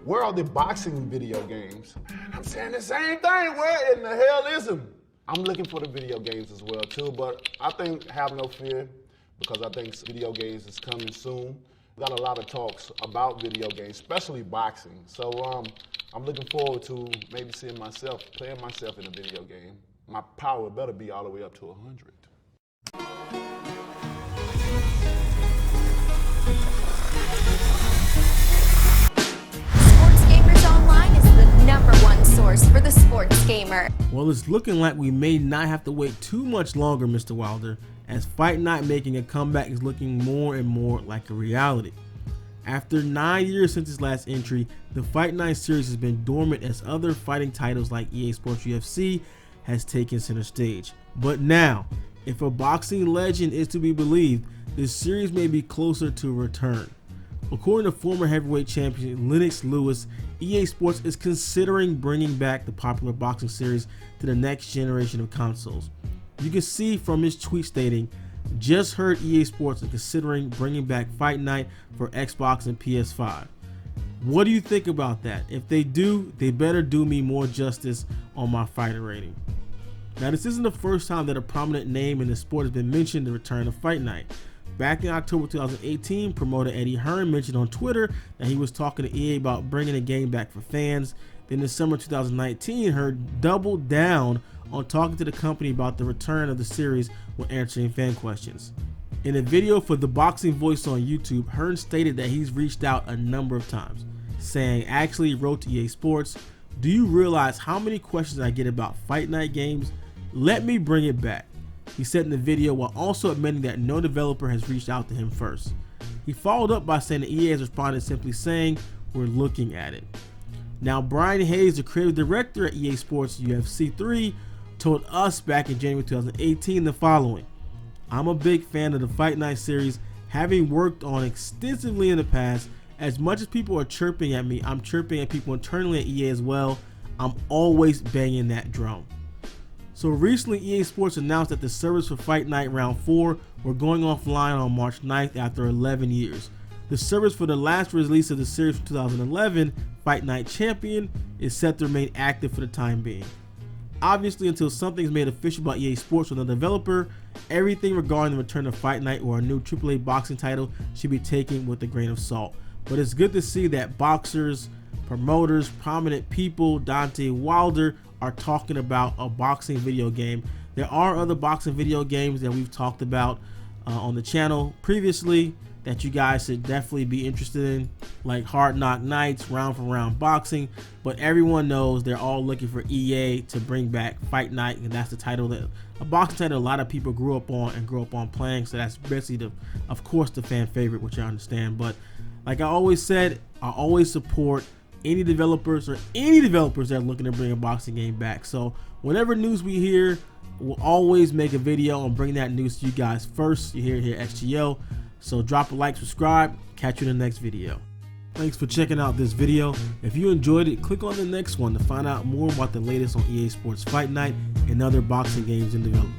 where are the boxing video games? I'm saying the same thing. Where in the hell is them? I'm looking for the video games as well too, but I think have no fear because I think video games is coming soon. Got a lot of talks about video games, especially boxing. So I'm looking forward to maybe seeing myself, playing myself in a video game. My power better be all the way up to 100. Sports Gamers Online is the #1 source for the sports gamer. Well, it's looking like we may not have to wait too much longer, Mr. Wilder, as Fight Night making a comeback is looking more and more like a reality. After 9 years since its last entry, the Fight Night series has been dormant as other fighting titles like EA Sports UFC has taken center stage. But now, if a boxing legend is to be believed, this series may be closer to a return. According to former heavyweight champion Lennox Lewis, EA Sports is considering bringing back the popular boxing series to the next generation of consoles. You can see from his tweet stating, "Just heard EA Sports is considering bringing back Fight Night for Xbox and PS5. What do you think about that? If they do, they better do me more justice on my fighter rating." Now, this isn't the first time that a prominent name in the sport has been mentioned the return of Fight Night. Back in October 2018, promoter Eddie Hearn mentioned on Twitter that he was talking to EA about bringing the game back for fans. Then in summer 2019, Hearn doubled down on talking to the company about the return of the series when answering fan questions. In a video for The Boxing Voice on YouTube, Hearn stated that he's reached out a number of times, saying, "Actually wrote to EA Sports, do you realize how many questions I get about Fight Night games? Let me bring it back," he said in the video, while also admitting that no developer has reached out to him first. He followed up by saying that EA has responded simply saying, "We're looking at it." Now, Brian Hayes, the creative director at EA Sports UFC 3, told us back in January 2018 the following: "I'm a big fan of the Fight Night series, having worked on extensively in the past. As much as people are chirping at me, I'm chirping at people internally at EA as well. I'm always banging that drum." So recently, EA Sports announced that the servers for Fight Night Round 4 were going offline on March 9th after 11 years. The servers for the last release of the series from 2011, Fight Night Champion, is set to remain active for the time being. Obviously, until something is made official about EA Sports from the developer, everything regarding the return of Fight Night or a new AAA boxing title should be taken with a grain of salt. But it's good to see that boxers, promoters, prominent people, Deontay Wilder, are talking about a boxing video game. There are other boxing video games that we've talked about on the channel previously that you guys should definitely be interested in, like Hard Knock Nights, Round for Round Boxing, but everyone knows they're all looking for EA to bring back Fight Night, and that's the title that a boxing title a lot of people grew up on playing, so that's basically of course the fan favorite, which I understand. But like I always said, I always support any developers that are looking to bring a boxing game back. So whenever news we hear, we'll always make a video and bring that news to you guys first. You hear it here at XGO. So drop a like, subscribe, catch you in the next video. Thanks for checking out this video. If you enjoyed it, click on the next one to find out more about the latest on EA Sports Fight Night and other boxing games in development.